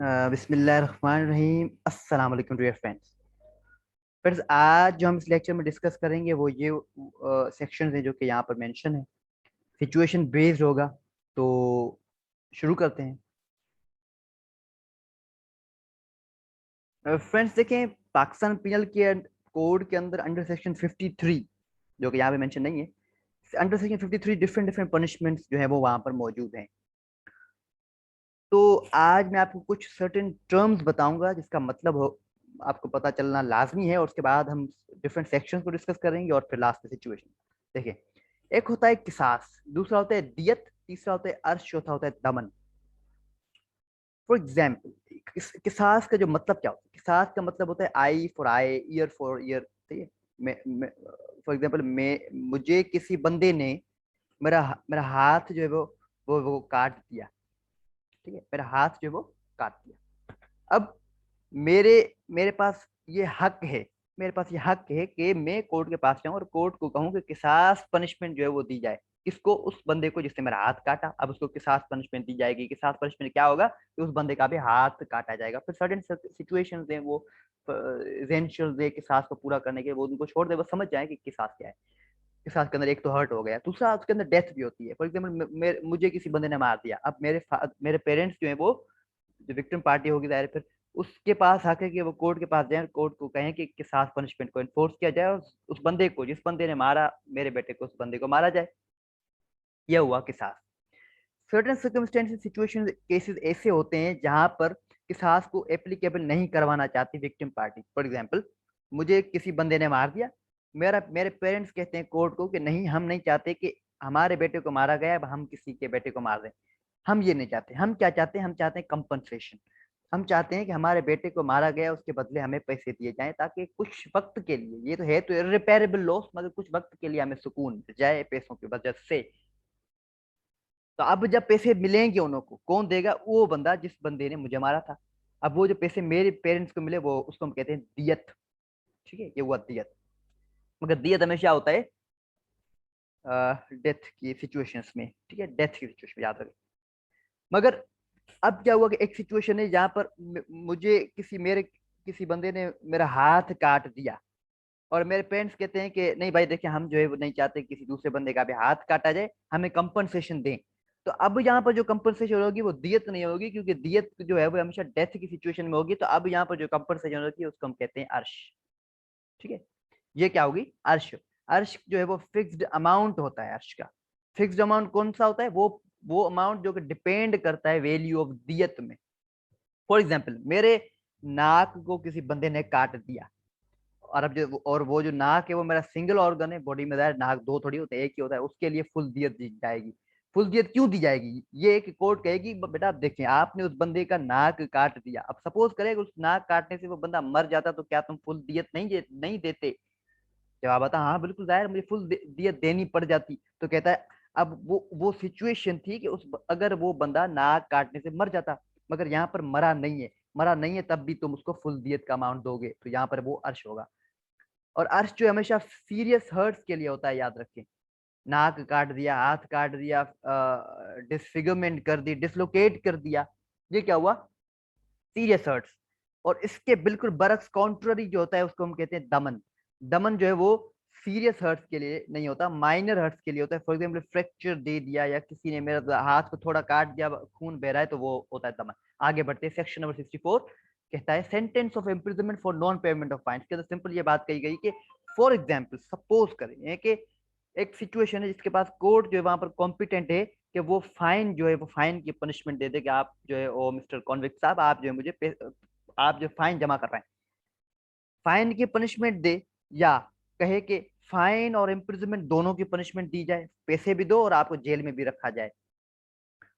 बिस्मिल्लाहिर्रहमानिर्रहीम। अस्सलाम वालेकुम डियर फ्रेंड्स। आज जो हम इस लेक्चर में डिस्कस करेंगे वो ये सेक्शन है जो कि यहाँ पर मेंशन है। सिचुएशन बेस्ड होगा। तो शुरू करते हैं। फ्रेंड्स देखें, पाकिस्तान पिनल के कोड के अंदर अंडर सेक्शन 53, जो कि यहाँ पे मेंशन नहीं है, under section 53 different different punishments जो है वो वहाँ पर मौजूद हैं। तो आज मैं आपको कुछ सर्टेन टर्म्स बताऊंगा जिसका मतलब हो आपको पता चलना लाजमी है, और उसके बाद हम डिफरेंट सेक्शंस को डिस्कस करेंगे और फिर लास्ट में सिचुएशन। देखिए, एक होता है किसास, दूसरा होता है दियत, तीसरा होता है अर्श, चौथा होता है दमन। फॉर एग्जाम्पल, किसास का जो मतलब क्या होता है? किसास का मतलब होता है eye for eye, ear for ear. ठीक है। मैं फॉर एग्जाम्पल, मैं मुझे किसी बंदे ने मेरा मेरा हाथ जो है वो काट दिया। ठीक है, मेरा हाथ जो है वो काट दिया। अब मेरे मेरे पास ये हक है, मेरे पास ये हक है कि मैं कोर्ट के पास जाऊं और कोर्ट को कहूं कि किसास पनिशमेंट जो है वो दी जाए। किसको? उस बंदे को जिसने मेरा हाथ काटा। अब उसको किसास पनिशमेंट दी जाएगी। किसास पनिशमेंट क्या होगा कि उस बंदे का भी हाथ काटा जाएगा। फिर सर्टेन सिचुएशंस हैं वो एसेंशियल है किसास को पूरा करने के, वो उनको छोड़ दे, बस समझ जाए कि किसास क्या है। किसास के अंदर एक तो हर्ट हो गया, दूसरा उसके अंदर डेथ भी होती है। फॉर एग्जाम्पल, मुझे किसी बंदे ने मार दिया। अब मेरे पेरेंट्स जो है वो, जो विक्टिम पार्टी होगी जाहिर है, फिर उसके पास आके कि वो कोर्ट के पास जाए, कोर्ट को कहें कि किसास पनिशमेंट को इन्फोर्स किया जाए और उस बंदे को, जिस बंदे ने मारा मेरे बेटे को, उस बंदे को मारा जाए। यह हुआ किसास। सर्टेन सर्कमस्टेंसेस, सिचुएशन, केसेस ऐसे होते हैं जहां पर किसास को एप्लीकेबल नहीं करवाना चाहती विक्टिम पार्टी। फॉर एग्जाम्पल, मुझे किसी बंदे ने मार दिया, मेरे पेरेंट्स कहते हैं कोर्ट को कि नहीं, हम नहीं चाहते कि हमारे बेटे को मारा गया, अब हम किसी के बेटे को मार दें। हम ये नहीं चाहते। हम क्या चाहते हैं? हम चाहते हैं कंपनसेशन। हम चाहते हैं कि हमारे बेटे को मारा गया, उसके बदले हमें पैसे दिए जाएं, ताकि कुछ वक्त के लिए, ये तो है तो इररिपेरेबल लॉस, मगर कुछ वक्त के लिए हमें सुकून मिल जाए पैसों की वजह से। तो अब जब पैसे मिलेंगे उन को कौन देगा? वो बंदा जिस बंदे ने मुझे मारा था। अब वो जो पैसे मेरे पेरेंट्स को मिले, वो उसको हम कहते हैं दियत। ठीक है, ये हुआ दियत। मगर दियत हमेशा होता है डेथ की सिचुएशंस में। ठीक है, डेथ की सिचुएशन में याद रखें। मगर अब क्या हुआ कि एक सिचुएशन है जहां पर मुझे किसी बंदे ने मेरा हाथ काट दिया, और मेरे पेरेंट्स कहते हैं कि नहीं भाई देखिए, हम जो है वो नहीं चाहते किसी दूसरे बंदे का भी हाथ काटा जाए, हमें कंपनसेशन दें। तो अब यहाँ पर जो कंपनसेशन होगी वो दियत नहीं होगी, क्योंकि दियत जो है वो हमेशा डेथ की सिचुएशन में होगी। तो अब यहाँ पर जो कंपनसेशन होगी उसको हम कहते हैं अर्श। ठीक है, ये क्या होगी? अर्श। अर्श जो है वो फिक्स्ड अमाउंट होता है। अर्श का फिक्स्ड अमाउंट कौन सा होता है? वो अमाउंट जो कि डिपेंड करता है वैल्यू ऑफ दियत में। फॉर एग्जाम्पल, मेरे नाक को किसी बंदे ने काट दिया, और अब जो, और वो जो नाक है वो मेरा सिंगल ऑर्गन है बॉडी में, नाक दो थोड़ी होते हैं, एक ही होता है। उसके लिए फुल दियत दी जाएगी। फुल दियत क्यों दी जाएगी? ये एक कोर्ट कहेगी बेटा आप देखें, आपने उस बंदे का नाक काट दिया, अब सपोज करें उस नाक काटने से वो बंदा मर जाता, तो क्या तुम फुल दियत नहीं देते? जवाब आता हाँ बिल्कुल जाहिर, मुझे फुल दियत देनी पड़ जाती। तो कहता है अब वो सिचुएशन थी कि उस अगर वो बंदा नाक काटने से मर जाता, मगर यहाँ पर मरा नहीं है। मरा नहीं है तब भी तुम उसको फुल दियत का अमाउंट दोगे, तो यहाँ पर वो अर्श होगा। और अर्श जो हमेशा सीरियस हर्ट्स के लिए होता है, याद रखें। नाक काट दिया, हाथ काट दिया, डिसफिगरमेंट कर दी, डिसलोकेट कर दिया, ये क्या हुआ? Serious hurts. और इसके बिल्कुल बरक्स कॉन्ट्ररी जो होता है उसको हम कहते हैं दमन। दमन जो है वो सीरियस हर्ट्स के लिए नहीं होता, माइनर हर्ट्स के लिए होता है। फॉर एग्जाम्पल, फ्रैक्चर दे दिया या किसी ने मेरा हाथ को थोड़ा काट दिया, खून बह रहा है, तो वो होता है दमन। आगे बढ़ते हैं, सेक्शन नंबर 64 कहता है sentence of imprisonment for non payment of fine. इसके अंदर सिंपल ये बात कही गई कि फॉर एग्जाम्पल सपोज करें कि एक सिचुएशन है जिसके पास कोर्ट जो है वहां पर कॉम्पिटेंट है कि वो फाइन जो है वो फाइन की पनिशमेंट दे दे कि आप जो है ओ मिस्टर कॉन्विक्ट साहब, आप जो है आप जो फाइन जमा कर रहे हैं, फाइन की पनिशमेंट दे, या कहे कि फाइन और इम्प्रिजनमेंट दोनों की पनिशमेंट दी जाए, पैसे भी दो और आपको जेल में भी रखा जाए।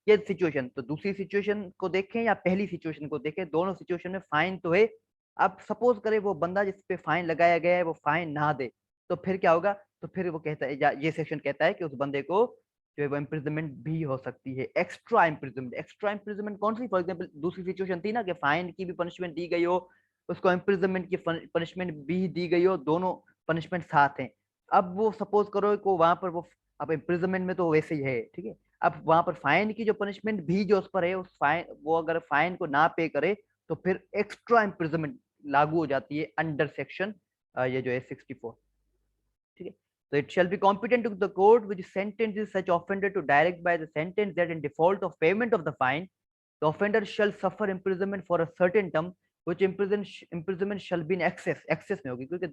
ये सिचुएशन। तो दूसरी सिचुएशन को देखें या पहली सिचुएशन को देखें, दोनों सिचुएशन में फाइन तो है। अब सपोज करें वो बंदा जिस पे फाइन लगाया गया है वो फाइन ना दे, तो फिर क्या होगा? तो फिर वो कहता है, ये सेक्शन कहता है कि उस बंदे को जो है वो इम्प्रिजनमेंट भी हो सकती है, एक्स्ट्रा इम्प्रिजनमेंट। एक्स्ट्रा इम्प्रिजनमेंट कौन सी? फॉर एग्जाम्पल, दूसरी सिचुएशन थी ना कि फाइन की भी पनिशमेंट दी गई हो, उसको इम्प्रिजनमेंट की पनिशमेंट भी दी गई हो, दोनों पनिशमेंट साथ हैं। अब वो सपोज करो को वहां पर वो, अब इम्प्रिजनमेंट में तो वैसे ही है, ठीक है। अब वहां पर फाइन की जो पनिशमेंट भी जो उस पर है, उस फाइन, वो अगर फाइन को ना पे करे तो फिर एक्स्ट्रा इम्प्रिजनमेंट लागू हो जाती है अंडर सेक्शन ये जो है 64। ठीक है, तो it shall be competent to the court which sentences such offender to direct by the sentence that in default of payment of the fine the offender shall suffer imprisonment for a certain term which imprisonment shall be in excess में होगी, क्योंकि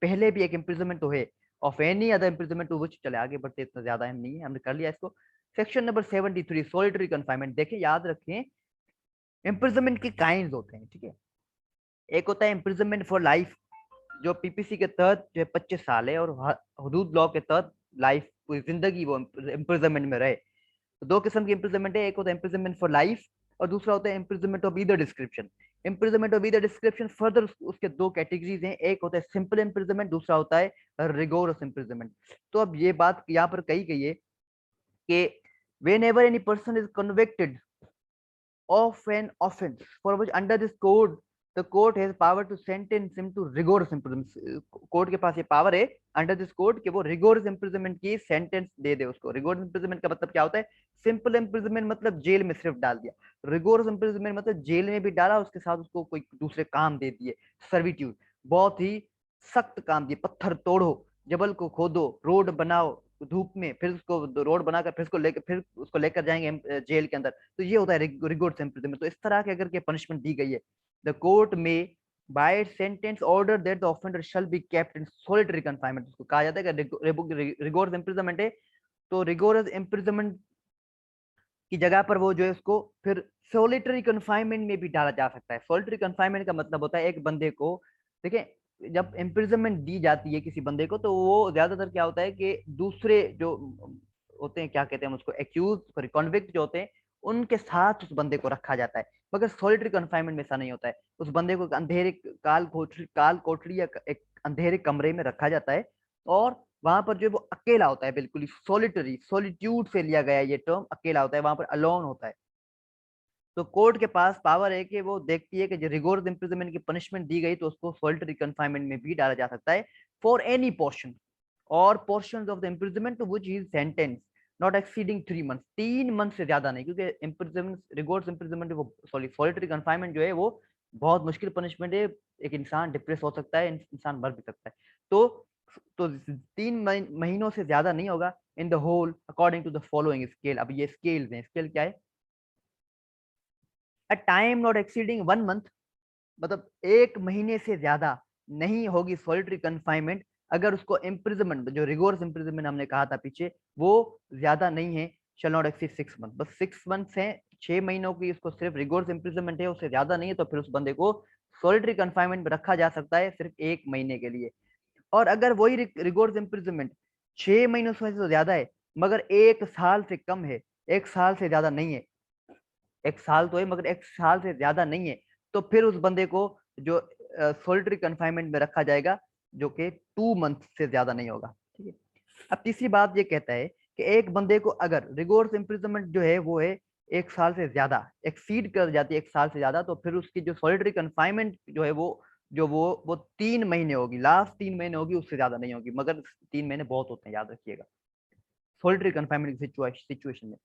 पहले भी एक imprisonment तो है of any other imprisonment to which, चले आगे बढ़ते, इतना ज्यादा हम नहीं है, हमने कर लिया इसको। Section number 73 solitary confinement. देखिए याद रखें imprisonment के काइंड होते हैं, ठीक है। एक होता है imprisonment for life, जो पीपीसी के तहत जो है 25 साल है, और हदूद लॉ के तहत लाइफ, पूरी जिंदगी वो इम्प्रिजनमेंट में रहे। तो दो किस्म की इम्प्रिजनमेंट है, एक होता है इम्प्रिजनमेंट फॉर लाइफ और दूसरा होता है imprisonment of either description. Imprisonment of either description further उसके दो कैटेगरीज हैं, एक होता है सिंपल इम्प्रिजनमेंट, दूसरा होता है रिगोरस इम्प्रिजनमेंट। तो अब ये बात यहाँ पर कही गई है कि whenever any person is convicted of an offense for which under this code the court has power to sentence him to rigorous imprisonment, court के पास ये पावर है अंडर दिस कोड कि वो रिगोरस इम्प्रिजनमेंट की सेंटेंस दे दे उसको। Rigorous imprisonment का मतलब क्या होता है? सिंपल इम्प्रिजनमेंट मतलब जेल में सिर्फ डाल दिया, रिगोरस इम्प्रिजनमेंट मतलब जेल में भी डाला, उसके साथ उसको कोई दूसरे काम दे दिए, सर्विट्यूड, बहुत ही सख्त काम दिए, पत्थर तोड़ो, जबल को खोदो, रोड बनाओ धूप में, फिर उसको रोड बनाकर फिर उसको लेकर जाएंगे जेल के अंदर, तो ये होता है रिगोरस इम्प्रिजनमेंट। तो इस तरह के अगर के पनिशमेंट दी गई है, द कोर्ट में by its sentence order that the offender shall be kept in solitary confinement, उसको कहा जाता है कि rigorous imprisonment है, तो rigorous imprisonment की जगह पर वो जो है उसको फिर solitary confinement में भी डाला जा सकता है। solitary confinement का मतलब होता है एक बंदे को, देखिए जब imprisonment दी जाती है किसी बंदे को, तो वो ज्यादातर क्या होता है कि दूसरे जो होते हैं, क्या कहते हैं उसको, एक्यूज सॉरी कॉन्विक्ट जो होते हैं, उनके साथ उस बंदे को रखा जाता है। मगर सॉलिटरी कन्फाइनमेंट में ऐसा नहीं होता है, उस बंदे को अंधेरे काल कोठरी या एक अंधेरे कमरे में रखा जाता है, और वहां पर जो वो अकेला होता है, बिल्कुल ही सॉलिटरी, सॉलिट्यूड से लिया गया ये टर्म, अकेला होता है, वहां पर अलोन होता है। तो कोर्ट के पास पावर है कि वो देखती है कि जो रिगोर्स इम्प्रिजनमेंट की पनिशमेंट दी गई, तो उसको सॉलिटरी कन्फाइनमेंट में भी डाला जा सकता है फॉर एनी पोर्शन और portion of the imprisonment to which he is sentence not exceeding 3 month, 3 month से ज्यादा नहीं, क्योंकि इम्प्रिजनमेंट, रिगोर्स इम्प्रिजनमेंट, वो सॉरी सॉलिटरी कन्फाइनमेंट जो है वो बहुत मुश्किल पनिशमेंट है, एक इंसान डिप्रेस हो सकता है, इंसान मर भी सकता है। तो 3 महीनों से ज्यादा नहीं होगा in the whole according to the following scale. अब ये स्केल हैं, स्केल क्या है? A time not exceeding 1 month, मतलब 1 महीने से ज्यादा नहीं होगी सॉलिटरी कन्फाइनमेंट अगर उसको इम्प्रिजनमेंट, जो रिगोर्स इम्प्रिजनमेंट हमने कहा था पीछे, वो ज्यादा नहीं है, शैल नॉट एक्सीड 6 मंथ, बस 6 मंथ है, 6 महीनों की उसको सिर्फ रिगोर्स इम्प्रिजनमेंट है, उससे ज्यादा नहीं है, तो फिर उस बंदे को सॉलिटरी कन्फाइनमेंट में रखा जा सकता है सिर्फ 1 महीने के लिए। और अगर वही रिगोर्स इम्प्रिजनमेंट 6 महीनों से तो ज्यादा है, मगर 1 साल से कम है, 1 साल से ज्यादा नहीं है, 1 साल तो है मगर 1 साल से ज्यादा नहीं है, तो फिर उस बंदे को जो सॉलिटरी कन्फाइनमेंट में रखा जाएगा, जो कि 2 मंथ से ज्यादा नहीं होगा। ठीक है, अब तीसरी बात ये कहता है कि एक बंदे को अगर रिगोर्स इम्प्रिजनमेंट जो है वो है 1 साल से ज्यादा, एक्सीड कर जाती है 1 साल से ज्यादा, तो फिर उसकी जो सॉलिटरी कन्फाइनमेंट जो है वो 3 महीने होगी, लास्ट 3 महीने होगी, उससे ज्यादा नहीं होगी, मगर 3 महीने बहुत होते हैं, याद रखिएगा सॉलिटरी कन्फाइनमेंट सिचुएशन में।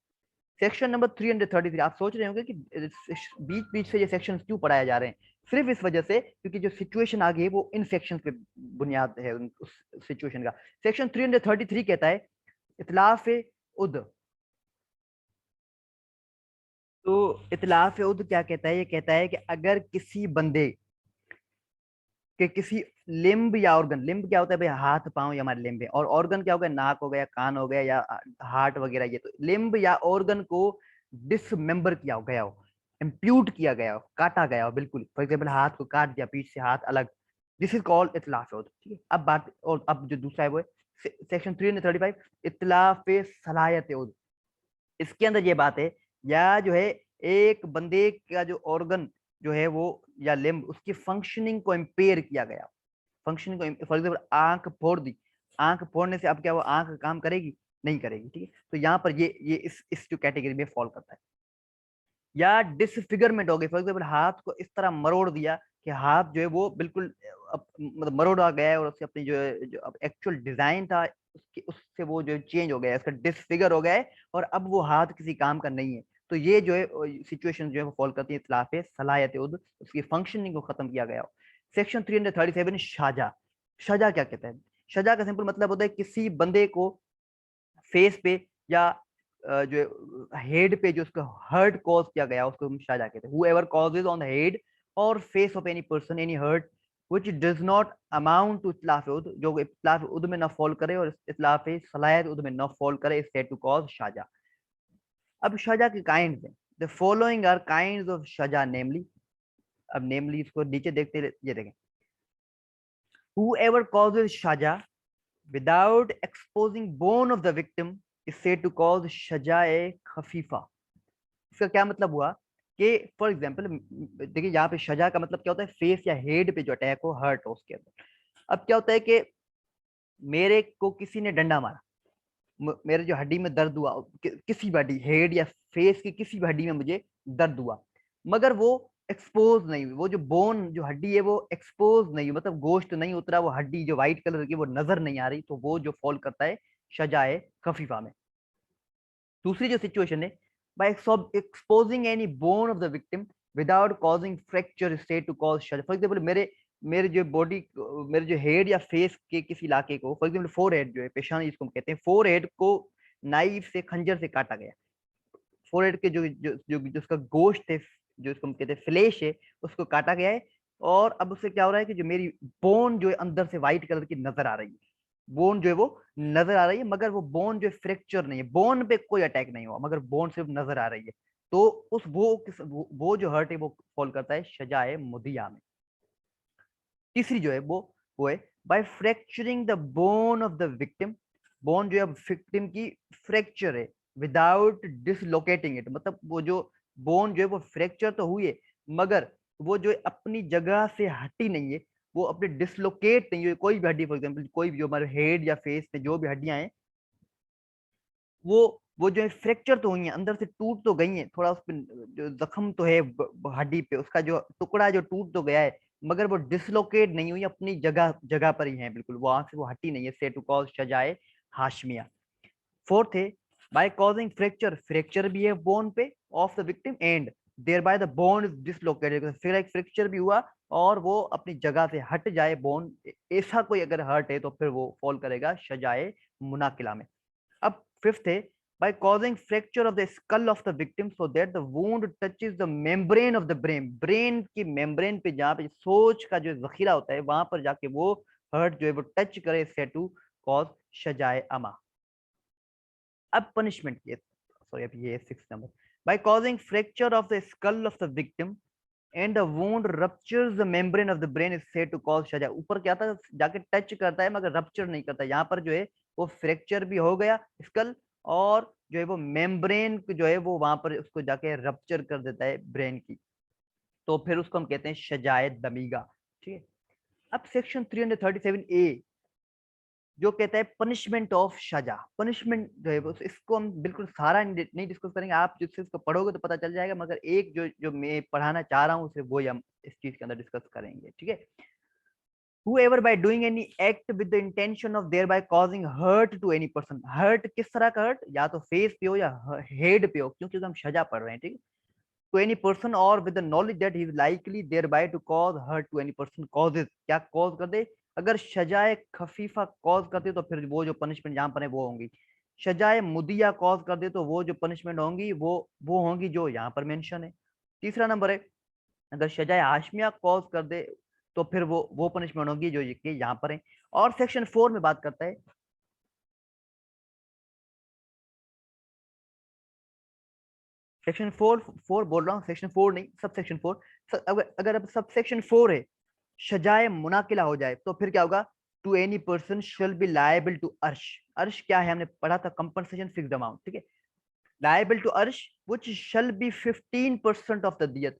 सेक्शन नंबर 333, आप सोच रहे होंगे कि बीच बीच से ये सेक्शन क्यों पढ़ाए जा रहे हैं? सिर्फ इस वजह से क्योंकि जो सिचुएशन आ गई है वो इन सेक्शन पे बुनियाद है उस सिचुएशन का। सेक्शन 333 कहता है इतलाफ उद, तो इतलाफ उद क्या कहता है? ये कहता है कि अगर किसी बंदे के किसी लिम्ब या ऑर्गन, लिम्ब क्या होता है भाई? हाथ पांव या हमारे लिम्ब है, और ऑर्गन क्या हो गया? नाक हो गया, कान हो गया, या हार्ट वगैरह, ये तो लिम्ब या ऑर्गन को डिसमेंबर किया हो गया हो, इम्प्यूट किया गया हो, काटा गया हो, बिल्कुल फॉर एग्जाम्पल हाथ को काट दिया पीठ से, हाथ अलग, दिस इज कॉल्ड इतलाफ। ठीक है, अब बात, और अब जो दूसरा है वो है सेक्शन 335 इतलाफ सलाहियत। इसके अंदर ये बात है, या जो है एक बंदे का जो ऑर्गन जो है वो या लिम्ब, उसकी फंक्शनिंग को इम्पेयर किया गया, फंक्शनिंग को, फॉर एग्जाम्पल आंख फोड़ दी, आंख फोड़ने से अब क्या वो आंख काम करेगी? नहीं करेगी। ठीक है, तो यहाँ पर ये इस जो कैटेगरी में फॉल करता है। या डिसफिगरमेंट हो गई, फॉर एग्जाम्पल हाथ को इस तरह मरोड़ दिया कि हाथ जो है वो बिल्कुल मतलब मरोड़ा गया है, और उससे अपनी जो एक्चुअल डिजाइन था उससे वो जो चेंज हो गया है, उसका डिसफिगर हो गया है और अब वो हाथ किसी काम का नहीं है। तो ये जो है सिचुएशन जो है वो फॉल करती है इतलाफ सलाहियत उद, उसकी फंक्शनिंग को खत्म किया गया हो। सेक्शन 337 शाजा। शाजा क्या कहता है? शाजा का सिंपल मतलब होता है किसी बंदे को फेस पे या जो हेड पे जो उसका हर्ट कॉज किया गया उसको हम शाजा कहते हैं। whoever causes on the head or face of any person any hurt which does not amount to इतलाफ उद, जो इतलाफ उद में न फॉल करे और इतलाफ सलाहियत उद में न फॉल करे, is said to cause शाजा। अब शाजा के काइंड्स हैं। The following are kinds of शाजा नेमली। अब नेमली इसको नीचे देखते, ये देखें, whoever causes shaja without exposing bone of the victim is said to cause shaja खफीफा। इसका क्या मतलब हुआ कि फॉर एग्जांपल देखिए यहाँ पे शजा का मतलब क्या होता है, फेस या हेड पे जो अटैक हो, हर्ट हो उसके अंदर। अब क्या होता है कि मेरे को किसी ने डंडा मारा, मेरे जो हड्डी में दर्द हुआ, किसी भी हड्डी, हेड या फेस की किसी भी हड्डी में मुझे दर्द हुआ, मगर वो एक्सपोज नहीं हुई, वो जो बोन जो हड्डी है वो एक्सपोज नहीं हुई, मतलब गोश्त नहीं उतरा, वो हड्डी जो व्हाइट कलर की वो नजर नहीं आ रही, तो वो जो फॉल करता है शजाए खफीफा में। दूसरी जो सिचुएशन है, by exposing any bone of the victim without causing fracture state to cause शजा। फॉर एग्जांपल मेरे मेरे जो बॉडी, मेरे जो हेड या फेस के किसी इलाके को, फॉर एग्जांपल फोर हेड जो है, पेशानी जिसको हम कहते हैं, फोर हेड को नाइफ से, खंजर से काटा गया। फोर हेड के जो जिसका गोश्त है, जो इसको हम कहते हैं फ्लेश है, उसको काटा गया है। और अब उससे क्या हो रहा है कि जो मेरी बोन जो है अंदर से व्हाइट कलर की नजर आ रही है, बोन जो है वो नजर आ रही है, मगर वो बोन जो है फ्रैक्चर नहीं है, बोन पे कोई अटैक नहीं हुआ, मगर बोन सिर्फ नजर आ रही है। तो उस वो जो हर्ट है वो फॉल करता है शजाए मुदिया में। तीसरी जो है वो है by fracturing the bone of the victim. Bone जो है विक्टिम की फ्रैक्चर है विदाउट डिसलोकेटिंग इट, मतलब वो जो बोन जो है वो फ्रैक्चर तो हुई है, मगर वो जो अपनी जगह से हटी नहीं है, वो अपने डिसलोकेट नहीं हुई। कोई भी हड्डी, फॉर एग्जांपल कोई भी जो हमारे हेड या फेस पे जो भी हड्डियां हैं, वो जो है फ्रैक्चर तो हुई है, अंदर से टूट तो गई है, थोड़ा उस पे जो जख्म तो है हड्डी पे, उसका जो टुकड़ा जो टूट तो गया है, मगर वो डिसलोकेट नहीं हुई, अपनी जगह जगह पर ही है बिल्कुल, वहां से वो हटी नहीं है। से टू कॉज शजाए हाशमिया। फोर्थ है बाय कॉजिंग फ्रैक्चर, फ्रैक्चर भी है बोन पे of the victim and thereby the bone is dislocated, फिर एक फ्रैक्चर भी हुआ और वो अपनी जगह से हट जाए बोन, ऐसा कोई अगर हर्ट है तो फिर वो फॉल करेगा शजाए मुनाकिला में। अब फिफ्थ है by causing fracture of the skull of the victim so that the wound touches the membrane of the brain, brain की मेम्ब्रेन पे जहाँ पे सोच का जो जखीरा होता है वहां पर जाके वो हर्ट जो है वो टच करे, से टू कॉज शजाए अमा। अब पनिशमेंट ये, सॉरी अब ये six number, by causing fracture of the skull of the victim and the wound ruptures the membrane of the brain is said to cause शजा। ऊपर क्या था, जाके टच करता है मगर रप्चर नहीं करता, यहाँ पर जो है वो फ्रैक्चर भी हो गया स्कल, और जो है वो मेम्ब्रेन जो है वो वहां पर उसको जाके रप्चर कर देता है ब्रेन की, तो फिर उसको हम कहते हैं शजाए दमीगा। ठीक है। अब सेक्शन 337 ए जो कहता है पनिशमेंट ऑफ सजा। पनिशमेंट जो है इसको हम बिल्कुल सारा नहीं डिस्कस करेंगे, आप जिससे इसको पढ़ोगे तो पता चल जाएगा, मगर एक जो जो मैं पढ़ाना चाह रहा हूँ सिर्फ वो ही हम इस चीज के अंदर डिस्कस करेंगे। ठीक है। whoever by doing any act with the intention of thereby causing hurt to any person, hurt किस तरह का हर्ट, या तो फेस पे हो या हेड पे हो, क्योंकि हम सजा पढ़ रहे हैं। ठीक है। to any person or with the knowledge that he is likely thereby to cause hurt to any person causes, क्या कॉज कर दे, अगर सजाए खफीफा कॉज कर दे तो फिर वो जो पनिशमेंट जहां पर है वो होंगी। सजाए मुदिया कॉज कर दे तो वो जो पनिशमेंट होंगी वो होंगी जो यहाँ पर मेंशन है। तीसरा नंबर है अगर सजाए हाशमिया कॉज कर दे तो फिर वो पनिशमेंट होगी जो ये यहाँ पर है। और सेक्शन 4 में बात करता है, सेक्शन 4 बोल रहा हूँ, सेक्शन 4 नहीं, सब सेक्शन 4। अगर अब सब सेक्शन 4 है, सजाए मुनाकिला हो जाए तो फिर क्या होगा, to any person shall be liable to अर्श। अर्श क्या है, हमने पढ़ा था कंपनसेशन फिक्स्ड अमाउंट। ठीक है। लायबल टू अर्श which shall be 15% of the दियत।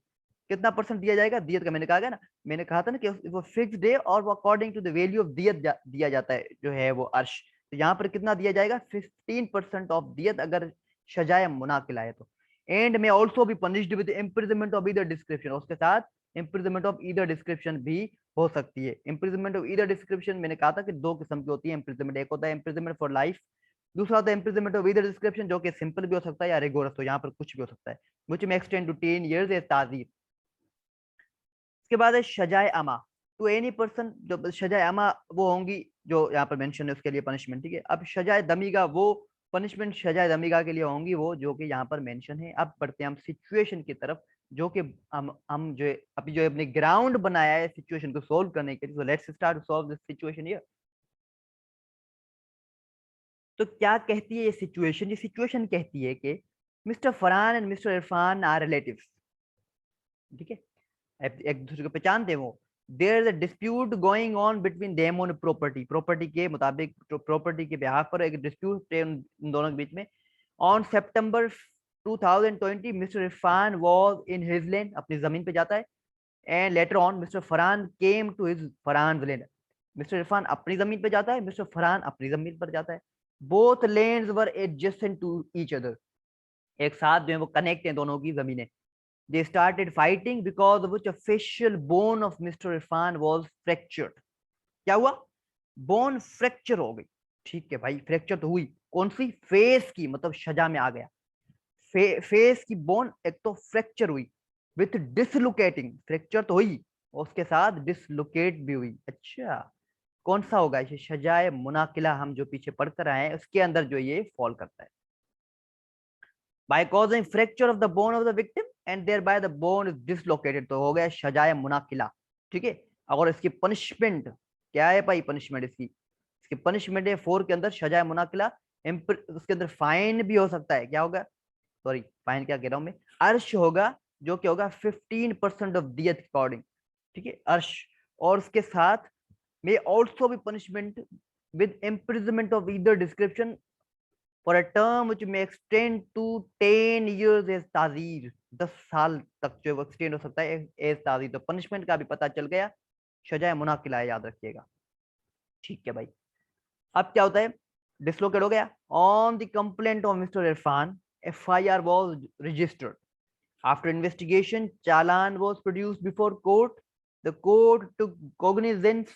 कितना परसेंट दिया जाएगा दियत का, मैंने कहा ना, मैंने कहा था ना कि वो फिक्स्ड है और वो according to the value of दियत दिया जाता है जो है वो अर्श। तो यहाँ पर कितना दिया जाएगा, 15% ऑफ दियत अगर सजाए मुनाकिला है तो। एंड में also be punished with imprisonment of either description, उसके साथ इम्प्रिजनमेंट ऑफ ईदर डिस्क्रिप्शन भी हो सकती है। इम्प्रिजनमेंट ऑफ ईदर डिस्क्रिप्शन मैंने कहा था कि दो किस्म की होती है इम्प्रिजनमेंट, एक होता है इम्प्रिजनमेंट फॉर लाइफ, दूसरा होता है इम्प्रिजनमेंट ऑफ ईदर डिस्क्रिप्शन जो कि सिंपल भी हो सकता है या रिगोरस, तो यहाँ पर कुछ भी हो सकता है, विच में एक्सटेंड टू 10 years एज ताजीर। इसके बाद है सजाए अमा, टू एनी पर्सन, जो सजाए अमा वो होंगी जो यहाँ पर मेंशन है उसके लिए पनिशमेंट, ठीक है। अब सजाए दमीगा वो पनिशमेंट सजाए दमीगा के लिए होंगी वो जो कि यहाँ पर मेंशन है। अब बढ़ते हैं हम सिचुएशन की तरफ, जो कि हम जो अभी जो अपने ग्राउंड बनाया है सिचुएशन को सोल्व करने के लिए, so let's start to solve this situation here. तो क्या कहती है ये सिचुएशन? ये सिचुएशन कहती है कि mister Farhan and mister Irfan are relatives, ठीक है, एक दूसरे को पहचानते हैं वो। There is a dispute going on between them on property, property के मुताबिक, प्रॉपर्टी के बिहाफ पर एक डिस्प्यूट है उन दोनों के बीच में। On September 2020 mister Irfan was in his land, अपनी जमीन पे जाता है, and later on mister Farhan came to his Farhan land, mister Irfan अपनी जमीन पे जाता है, मिस्टर फरहान अपनी जमीन पर जाता है। Both lands were adjacent to each other, एक साथ जो है वो कनेक्ट है दोनों की जमीनें। They started fighting because of which a facial bone of Mr. Irfan was fractured. क्या हुआ? बोन फ्रैक्चर हो गई, ठीक है भाई, फ्रैक्चर तो हुई, कौन सी? फेस की, मतलब सजा में आ गया। फेस की बोन एक तो फ्रैक्चर हुई, विथ डिसलोकेटिंग, फ्रैक्चर तो हुई उसके साथ डिसलोकेट भी हुई। अच्छा, कौन सा होगा? इसे सजाए मुनाकिला हम जो पीछे पढ़कर आए हैं उसके अंदर जो ये फॉल करता है। by causing fracture of the bone of the victim and thereby the bone is dislocated, तो हो गया सजाए मुनाकिला, ठीक है। और इसकी पनिशमेंट क्या है भाई? पनिशमेंट इसकी पनिशमेंट है 4 के अंदर सजाए मुनाकिला, उसके अंदर फाइन भी हो सकता है। क्या होगा? सॉरी, फाइन क्या कह रहा हूं मैं, अर्श होगा, जो क्या होगा 15% ऑफ दियत अकॉर्डिंग, ठीक है, अर्श। और उसके साथ में ऑल्सो भी punishment with imprisonment of either description for a term which may extend to 10 years as ताजीर, 10 साल तक जो है वो एक्सटेंड हो सकता है एज ताजीर। तो पनिशमेंट का भी पता चल गया, सजाए मुनाकिला है, याद रखिएगा, ठीक है भाई। अब क्या होता है? डिसलोकेट हो गया। On the complaint of mister Irfan FIR was registered. After investigation, challan was produced before court. The court took cognizance.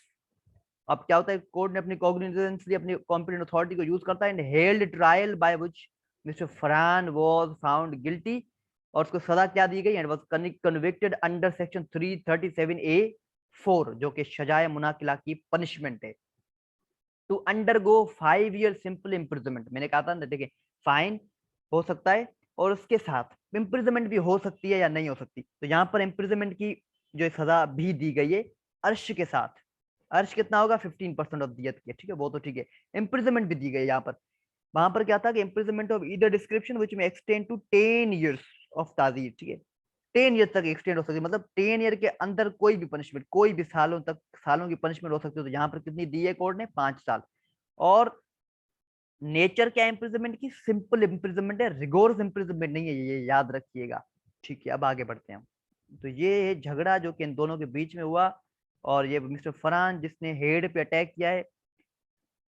अब क्या होता है? कोर्ट ने अपनी कॉग्निजेंस ली, अपनी कॉम्पिटेंट अथॉरिटी को यूज करता है, and held trial by which mister Farhan was found guilty, और उसको सजा क्या दी गई? And was convicted under section 337A(4), जो कि सजाए मुनाकिला की पनिशमेंट है, to undergo 5 year simple imprisonment. मैंने कहा था ना, देखिए फाइन हो सकता है और उसके साथ इम्प्रिजनमेंट भी हो सकती है या नहीं हो सकती। तो यहाँ पर इम्प्रिजनमेंट की जो सजा भी दी गई है अर्श के साथ। अर्श कितना होगा? 15% ऑफ दियत की, ठीक है, वो तो ठीक है। इम्प्रिजनमेंट भी दी गई यहाँ पर। वहां पर क्या था कि इम्प्रिजनमेंट ऑफ ईदर डिस्क्रिप्शन विच में एक्सटेंड टू 10 years ऑफ ताजीर, ठीक है, 10 ईयर तक एक्सटेंड हो सकती है, मतलब 10 ईयर के अंदर कोई भी पनिशमेंट, कोई भी सालों तक, सालों की पनिशमेंट हो सकती है। तो यहाँ पर कितनी दी है कोर्ट ने? 5 साल। और नेचर क्या इम्प्रिजनमेंट की? सिंपल इम्प्रिजनमेंट है, रिगोरस इम्प्रिजनमेंट नहीं है, ये याद रखिएगा, ठीक है। अब आगे बढ़ते हैं हम। तो ये है झगड़ा जो कि इन दोनों के बीच में हुआ, और ये मिस्टर फरहान जिसने हेड पे अटैक किया है,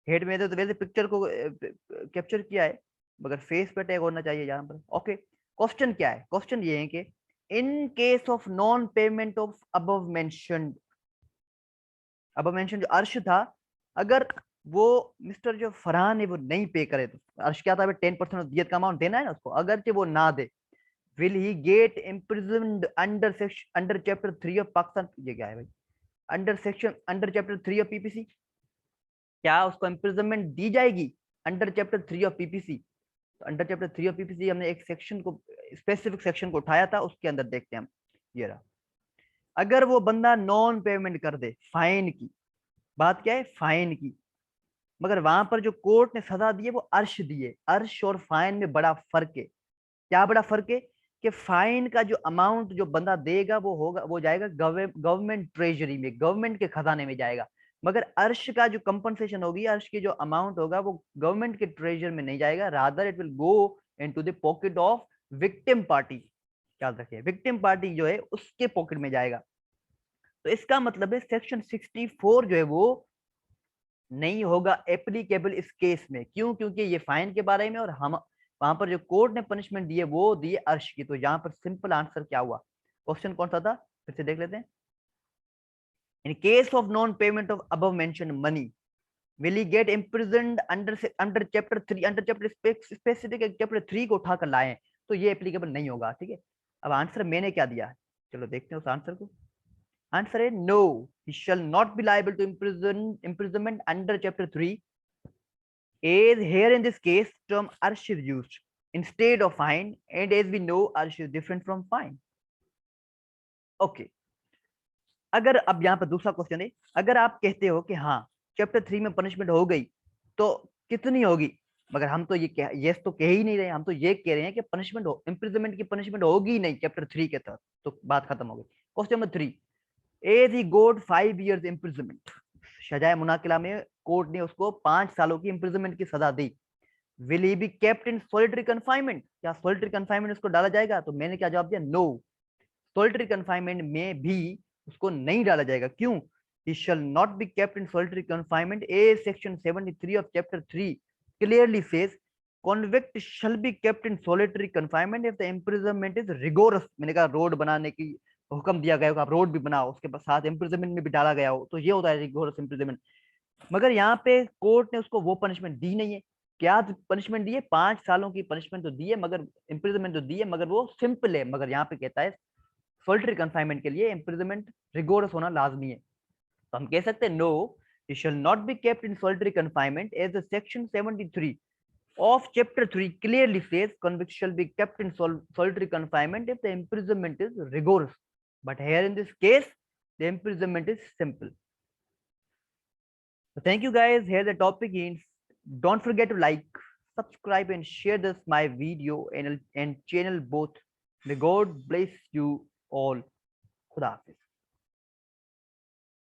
हेड में तो वैसे पिक्चर को कैप्चर किया है, मगर फेस पे अटैक होना चाहिए यहाँ पर। ओके, क्वेश्चन क्या है? क्वेश्चन ये है कि इन case of non payment of above mentioned जो अर्श था, अगर वो मिस्टर जो फरहान है वो नहीं पे करे, तो अर्श क्या था? 10% ऑफ दियत का अमाउंट देना है ना उसको, अगर वो ना दे, will he get imprisoned under section, under chapter 3 of Pakistan, ये क्या है भाई? अंडर चैप्टर 3 ऑफ पीपीसी, क्या उसको इम्प्रिजनमेंट दी जाएगी अंडर चैप्टर 3 ऑफ पीपीसी? तो अंडर चैप्टर 3 ऑफ पीपीसी हमने एक सेक्शन को, स्पेसिफिक सेक्शन को उठाया था, उसके अंदर देखते हैं हम। ये रहा, अगर वो बंदा नॉन पेमेंट कर दे फाइन की, बात क्या है? फाइन की, मगर वहां पर जो कोर्ट ने सजा दी है वो अर्श दी है। अर्श और फाइन में बड़ा फर्क है। क्या बड़ा फर्क है? कि फाइन का जो अमाउंट जो बंदा देगा वो होगा, वो जाएगा गवर्नमेंट ट्रेजरी में, गवर्नमेंट के खजाने में जाएगा। मगर अर्श का जो कंपनसेशन होगी, अर्श की जो अमाउंट होगा, वो गवर्नमेंट के ट्रेजर में नहीं जाएगा, rather it will go into the pocket of victim party. याद रखिए, विक्टिम पार्टी जो है उसके पॉकेट में जाएगा। तो इसका मतलब है सेक्शन 64 जो है वो नहीं होगा एप्लीकेबल इस केस में। क्यों? क्योंकि ये फाइन के बारे में, और हम वहां पर जो कोर्ट ने पनिशमेंट दी है वो दी है अर्श की। तो यहाँ पर सिंपल आंसर क्या हुआ? क्वेश्चन कौन सा था, फिर से देख लेते हैं। In case of non payment of above mention money will he get imprisoned under under chapter 3, under chapter specific chapter 3 को उठाकर लाए, तो ये एप्लीकेबल नहीं होगा। ठीक है, अब आंसर मैंने क्या दिया, चलो देखते हैं उस आंसर को। आंसर है no, he shall not be liable to imprisonment under chapter 3 as here in this case term arsh is used instead of fine, and as we know arsh is different from fine. Okay, अगर अब यहाँ पर दूसरा question है, अगर आप कहते हो कि हाँ चैप्टर 3 में पनिशमेंट हो गई तो कितनी होगी, मगर हम तो ये तो कह ही नहीं रहे, हम तो ये कह रहे हैं कि पनिशमेंट हो, इम्प्रिजनमेंट की पनिशमेंट होगी ही नहीं चैप्टर 3 के तहत, तो बात खत्म हो गई। Question number 3, as he got 5 years imprisonment, सजाए मुनाकिला में कोर्ट ने उसको 5 सालों की इम्प्रिजनमेंट की सजा दी। Will he be kept in solitary confinement, क्या सॉलिटरी कन्फाइनमेंट उसको डाला जाएगा? तो मैंने क्या जवाब दिया, नो, सॉलिटरी कन्फाइनमेंट में भी उसको नहीं डाला जाएगा। क्यों? he shall not be kept in solitary confinement as section 73 of chapter 3 clearly says convict shall be kept in solitary confinement if the imprisonment is rigorous। मैंने कहा रोड बनाने की हुक्म दिया गया हो, आप रोड भी बनाओ, उसके साथ इम्प्रिजनमेंट में भी डाला गया हो, तो ये होता है रिगोरस इम्प्रिजनमेंट। मगर यहाँ पे कोर्ट ने उसको वो पनिशमेंट दी नहीं है। क्या पनिशमेंट दी है? 5 सालों की पनिशमेंट तो दी है, मगर इम्प्रिजनमेंट तो दी है, मगर वो सिंपल है। मगर यहाँ पे कहता है सोल्टरी कन्फाइनमेंट के लिए इम्प्रिजनमेंट रिगोरस होना लाजमी है। तो हम कह सकते हैं no, you shall not be kept in solitary confinement as the section 73 of chapter 3 clearly says convict shall be kept in solitary confinement if the imprisonment is rigorous, but here in this case the imprisonment is simple. So thank you guys, here the topic ends. Don't forget to like, subscribe and share this my video and channel both. May God bless you all. Khuda Hafiz.